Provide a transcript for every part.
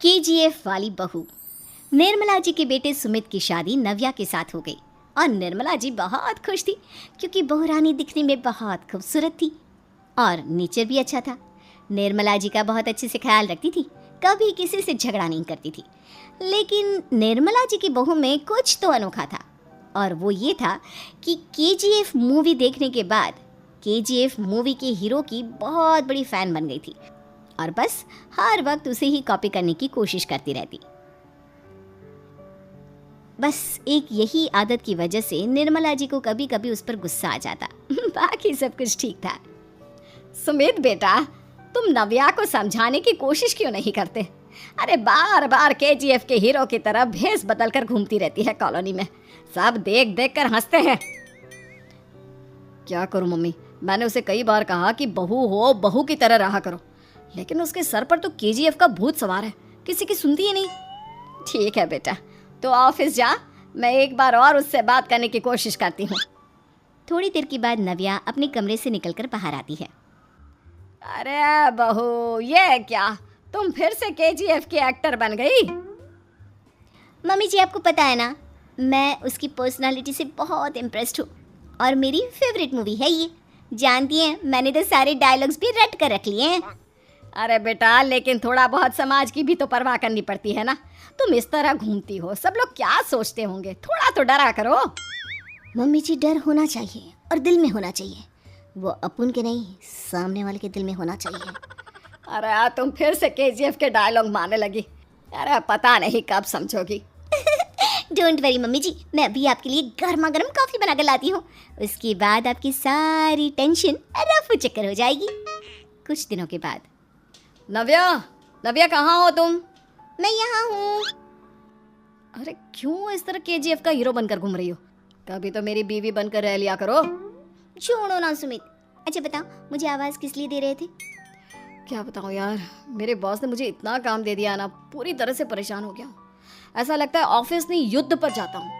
KGF वाली बहू। निर्मला जी के बेटे सुमित की शादी नव्या के साथ हो गई और निर्मला जी बहुत खुश थी क्योंकि बहू रानी दिखने में बहुत खूबसूरत थी और नेचर भी अच्छा था। निर्मला जी का बहुत अच्छे से ख्याल रखती थी, कभी किसी से झगड़ा नहीं करती थी। लेकिन निर्मला जी की बहू में कुछ तो अनोखा था और वो ये था कि केजीएफ मूवी देखने के बाद केजीएफ मूवी के हीरो की बहुत बड़ी फ़ैन बन गई थी और बस हर वक्त उसे ही कॉपी करने की कोशिश करती रहती। बस एक यही आदत की वजह से निर्मला जी को कभी कभी उस पर गुस्सा आ जाता। बाकी सब कुछ ठीक था। सुमित बेटा, तुम नव्या को समझाने की कोशिश क्यों नहीं करते? अरे बार बार केजीएफ के हीरो की तरह भेस बदल कर घूमती रहती है कॉलोनी में, सब देख देख कर हंसते हैं। क्या करूं मम्मी, मैंने उसे कई बार कहा कि बहू हो, बहू की तरह रहा करो, लेकिन उसके सर पर तो केजीएफ का भूत सवार है, किसी की सुनती ही नहीं। ठीक है बेटा, तो ऑफिस जा, मैं एक बार और उससे बात करने की कोशिश करती हूँ। थोड़ी देर के बाद नव्या अपने कमरे से निकलकर बाहर आती है। अरे बहू, ये क्या, तुम फिर से केजीएफ की एक्टर बन गई? मम्मी जी, आपको पता है ना, मैं उसकी पर्सनालिटी से बहुत इम्प्रेस्ड हूँ और मेरी फेवरेट मूवी है ये। जानती हैं, मैंने तो सारे डायलॉग्स भी रट कर रख लिए हैं। अरे बेटा, लेकिन थोड़ा बहुत समाज की भी तो परवाह करनी पड़ती है ना। तुम इस तरह घूमती हो, सब लोग क्या सोचते होंगे, थोड़ा तो डरा करो। मम्मी जी, डर होना चाहिए और दिल में होना चाहिए, वो अपन के नहीं, सामने वाले के दिल में होना चाहिए। अरे तुम फिर से केजीएफ के डायलॉग मारने लगी। अरे पता नहीं कब समझोगी। डोंट वरी मम्मी जी, मैं अभी आपके लिए गर्मा गर्म कॉफ़ी बना कर लाती हूँ, उसके बाद आपकी सारी टेंशन रफू चक्कर हो जाएगी। कुछ दिनों के बाद। नव्या, नव्या कहाँ हो तुम? मैं यहाँ हूँ। अरे क्यों इस तरह केजीएफ का हीरो बनकर घूम रही हो? कभी तो मेरी बीवी बनकर रह लिया करो। छोड़ो ना सुमित। अच्छा बताओ, मुझे आवाज़ किस लिए दे रहे थे? क्या बताऊँ यार, मेरे बॉस ने मुझे इतना काम दे दिया ना, पूरी तरह से परेशान हो गया हूँ। ऐसा लगता है ऑफिस नहीं, युद्ध पर जाता हूँ।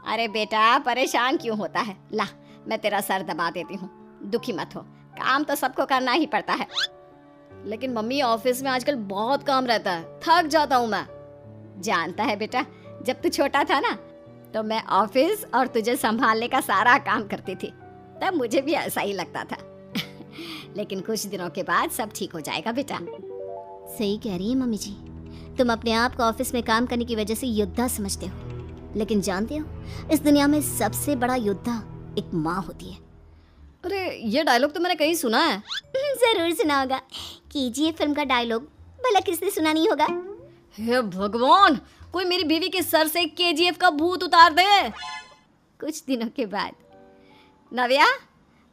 अरे बेटा, परेशान क्यों होता है, ला मैं तेरा सर दबा देती हूँ, दुखी मत हो, काम तो सबको करना ही पड़ता है। लेकिन मम्मी, ऑफिस में आजकल बहुत काम रहता है, थक जाता हूँ मैं। जानता है बेटा, जब तू छोटा था ना, तो मैं ऑफिस और तुझे संभालने का सारा काम करती थी, तब मुझे भी ऐसा ही लगता था। लेकिन कुछ दिनों के बाद सब ठीक हो जाएगा बेटा। सही कह रही है मम्मी जी, तुम अपने आप को ऑफिस में काम करने की वजह से योद्धा समझते हो, लेकिन जानते हो, इस दुनिया में सबसे बड़ा योद्धा एक माँ होती है। अरे ये डायलॉग तो मैंने कहीं सुना है। जरूर सुना होगा, केजीएफ फिल्म का डायलॉग, भला किसने सुना नहीं होगा। हे भगवान, कोई मेरी बीवी के सर से केजीएफ का भूत उतार दे। कुछ दिनों के बाद। नव्या,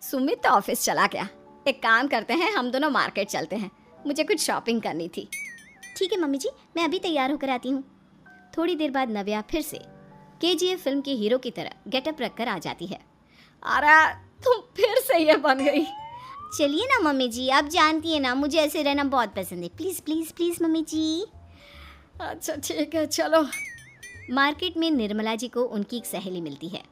सुमित तो ऑफिस चला गया, एक काम करते हैं, हम दोनों मार्केट चलते हैं, मुझे कुछ शॉपिंग करनी थी। ठीक है मम्मी जी, मैं अभी तैयार होकर आती हूँ। थोड़ी देर बाद नव्या फिर से केजीएफ फिल्म के हीरो की तरह गेटअप रख कर आ जाती है। अरे तुम फिर से ये बन गई। चलिए ना मम्मी जी, आप जानती है ना, मुझे ऐसे रहना बहुत पसंद है। प्लीज़ प्लीज़ प्लीज़ मम्मी जी। अच्छा ठीक है, चलो। मार्केट में निर्मला जी को उनकी एक सहेली मिलती है।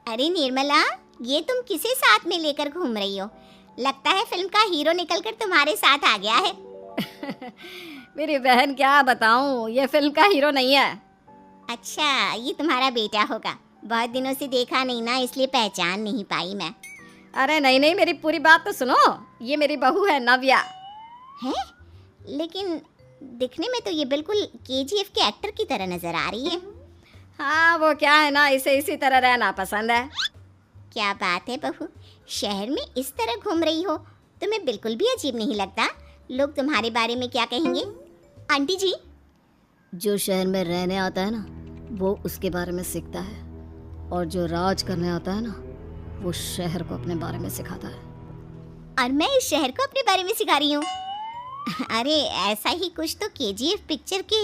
अरे निर्मला, ये तुम किसे साथ में लेकर घूम रही हो? लगता है फिल्म का हीरो निकलकर तुम्हारे साथ आ गया है। मेरी बहन, क्या बताऊं, ये फिल्म का हीरो नहीं है। अच्छा, ये तुम्हारा बेटा होगा, बहुत दिनों से देखा नहीं ना, इसलिए पहचान नहीं पाई मैं। अरे नहीं नहीं, मेरी पूरी बात तो सुनो, ये मेरी बहू है नव्या। है? लेकिन दिखने में तो ये बिल्कुल केजीएफ के एक्टर की तरह नजर आ रही है। हाँ, वो क्या है ना, इसे इसी तरह रहना पसंद है। क्या बात है बहू, शहर में इस तरह घूम रही हो, तुम्हें बिल्कुल भी अजीब नहीं लगता? लोग तुम्हारे बारे में क्या कहेंगे? आंटी जी, जो शहर में रहने आता है ना, वो उसके बारे में सीखता है, और जो राज करने आता है ना, वो शहर को अपने बारे में सिखाता है। और मैं इस शहर को अपने बारे में सिखा रही हूँ। अरे ऐसा ही कुछ तो केजीएफ पिक्चर के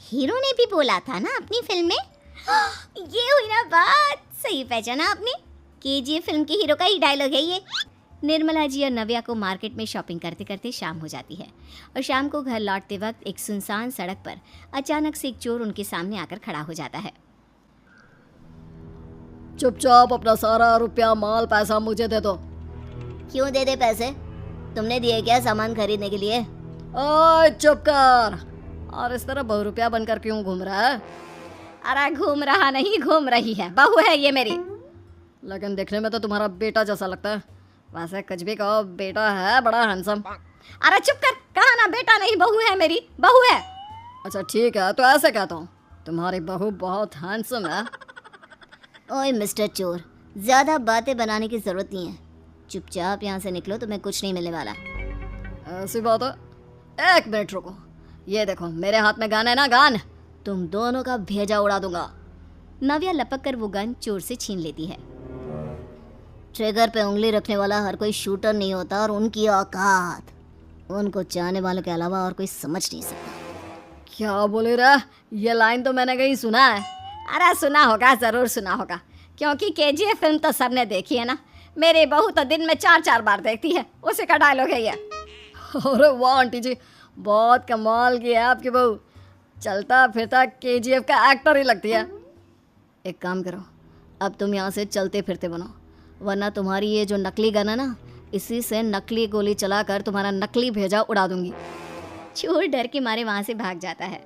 हीरो ने भी बोला था ना अपनी फिल्म में। ये हुई ना बात, सही पहचाना आपने, केजीएफ फिल्म के हीरो का ही डायलॉग है ये। निर्मला जी और नव्या को मार्केट में शॉपिंग करते करते शाम हो जाती है और शाम को घर लौटते वक्त एक सुनसान सड़क पर अचानक से एक चोर उनके सामने आकर खड़ा हो जाता है। चुपचाप अपना सारा रुपया, माल, पैसा मुझे दे दो। क्यों दे दे पैसे? तुमने दिए क्या सामान खरीदने के लिए? ओए चुप कर। और इस तरह बहुरूपिया बनकर क्यों घूम रहा है? अरे घूम रहा नहीं, घूम रही है, बहू है ये मेरी। लेकिन देखने में तो तुम्हारा बेटा जैसा लगता है। वैसे कुछ भी कहो, बेटा है बड़ा हैंडसम। अरे चुप कर, कहा ना बेटा नहीं, बहू है मेरी, बहू है। अच्छा ठीक है, तो ऐसे कहता हूँ, तुम्हारी बहू बहुत हैंडसम है। ओए मिस्टर चोर, ज्यादा बातें बनाने की जरूरत नहीं है। चुपचाप यहाँ से निकलो, तुम्हें कुछ नहीं मिलने वाला। ऐसी बात है। एक मिनट रुको, ये देखो मेरे हाथ में गन है ना, गन। तुम दोनों का भेजा उड़ा दूंगा। नव्या लपक कर वो गन चोर से छीन लेती है। ट्रिगर पे उंगली रखने वाला हर कोई शूटर नहीं होता, और उनकी औकात उनको चाहने वालों के अलावा और कोई समझ नहीं सकता। क्या बोले रे? ये लाइन तो मैंने कहीं सुना है। अरे सुना होगा, जरूर सुना होगा, क्योंकि केजीएफ फिल्म तो सबने देखी है ना। मेरी बहू तो दिन में 4-4 बार देखती है, उसी का डायलॉग है ये। अरे वाह आंटी जी, बहुत कमाल की है आपकी बहू। चलता फिरता केजीएफ का एक्टर ही लगती है। एक काम करो, अब तुम यहाँ से चलते फिरते बनो, वरना तुम्हारी ये जो नकली गन है ना, इसी से नकली गोली चलाकर तुम्हारा नकली भेजा उड़ा दूंगी। चोर डर के मारे वहां से भाग जाता है।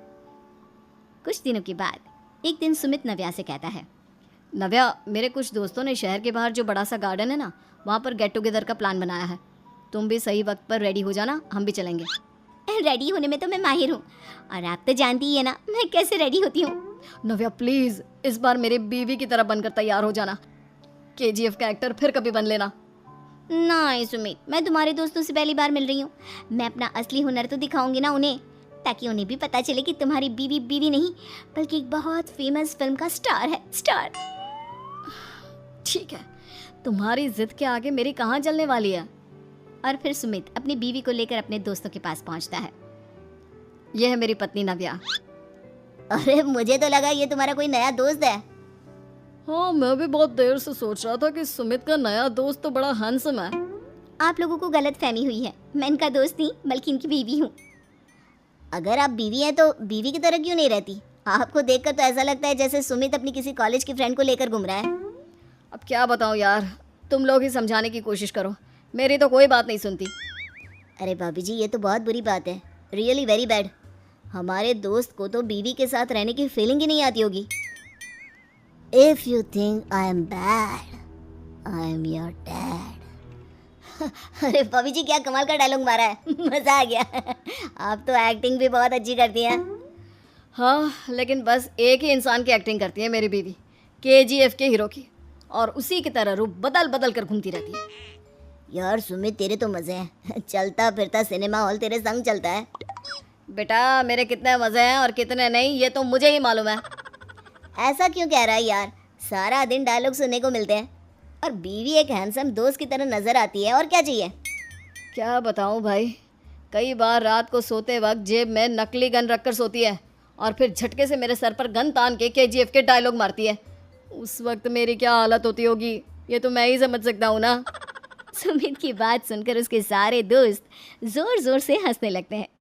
कुछ दिनों के बाद एक दिन सुमित नव्या से कहता है, नव्या, मेरे कुछ दोस्तों ने शहर के बाहर जो बड़ा सा गार्डन है ना, वहाँ पर गेट टुगेदर का प्लान बनाया है। तुम भी सही वक्त पर रेडी हो जाना, हम भी चलेंगे। रेडी होने में तो मैं माहिर हूँ, और आप तो जानती ही है ना मैं कैसे रेडी होती हूँ। नव्या प्लीज, इस बार मेरी बीवी की तरह बनकर तैयार हो जाना। केजीएफ का एक्टर फिर कभी बन लेना। नहीं सुमित, मैं तुम्हारे दोस्तों से पहली बार मिल रही हूँ। मैं अपना असली हुनर तो दिखाऊंगी ना उन्हें, ताकि उन्हें भी पता चले कि तुम्हारी बीवी बीवी नहीं, बल्कि एक बहुत फेमस फिल्म का स्टार है, स्टार। ठीक है, तुम्हारी जिद के आगे मेरी कहाँ जलने वाली है। और फिर सुमित अपनी बीवी को लेकर अपने दोस्तों के पास पहुंचता है। यह है मेरी पत्नी नव्या। अरे मुझे तो लगा ये तुम्हारा कोई नया दोस्त है। हाँ, मैं भी बहुत देर से सोच रहा था कि सुमित का नया दोस्त तो बड़ा हैंडसम है। आप लोगों को गलत फहमी हुई है, मैं इनका दोस्त नहीं बल्कि इनकी बीवी हूँ। अगर आप बीवी हैं तो बीवी की तरह क्यों नहीं रहती? आपको देखकर तो ऐसा लगता है जैसे सुमित अपनी किसी कॉलेज की फ्रेंड को लेकर घूम रहा है। अब क्या बताऊँ यार, तुम लोग ही समझाने की कोशिश करो, मेरी तो कोई बात नहीं सुनती। अरे भाभी जी, ये तो बहुत बुरी बात है, रियली वेरी बैड। हमारे दोस्त को तो बीवी के साथ रहने की फीलिंग ही नहीं आती होगी। If you think I am bad, I am your dad. अरे भाभी जी, क्या कमाल का डायलॉग मारा है, मजा आ गया। आप तो एक्टिंग भी बहुत अच्छी करती हैं। हाँ, लेकिन बस एक ही इंसान की एक्टिंग करती है मेरी बीवी, केजीएफ के हीरो की, और उसी की तरह रूप बदल बदल कर घूमती रहती है। यार सुमित, तेरे तो मजे हैं, चलता फिरता सिनेमा हॉल तेरे संग चलता है। बेटा, मेरे कितने मजे हैं और कितने नहीं ये तो मुझे ही मालूम है। ऐसा क्यों कह रहा है यार? सारा दिन डायलॉग सुनने को मिलते हैं, और बीवी एक हैंडसम दोस्त की तरह नजर आती है, और क्या चाहिए? क्या बताऊं भाई, कई बार रात को सोते वक्त जेब में नकली गन रखकर सोती है, और फिर झटके से मेरे सर पर गन तान के केजीएफ के डायलॉग मारती है। उस वक्त मेरी क्या हालत होती होगी, ये तो मैं ही समझ सकता हूँ ना। सुमित की बात सुनकर उसके सारे दोस्त जोर जोर से हंसने लगते हैं।